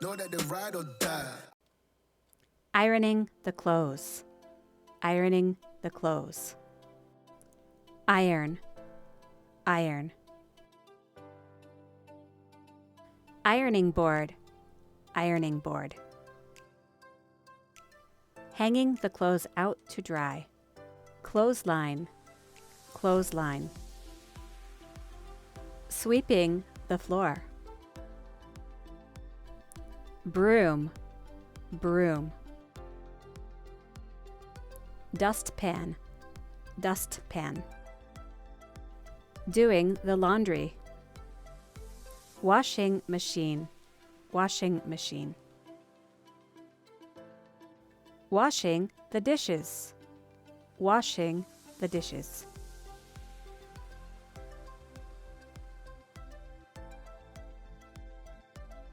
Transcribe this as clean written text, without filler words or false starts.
Know that they ride or die. Ironing the clothes. Ironing the clothes. Iron. Iron. Ironing board. Ironing board. Hanging the clothes out to dry. Clothesline. Clothesline. Sweeping the floor. Broom. Broom. Dustpan. Dustpan. Doing the laundry. Washing machine. Washing machine. Washing the dishes. Washing the dishes.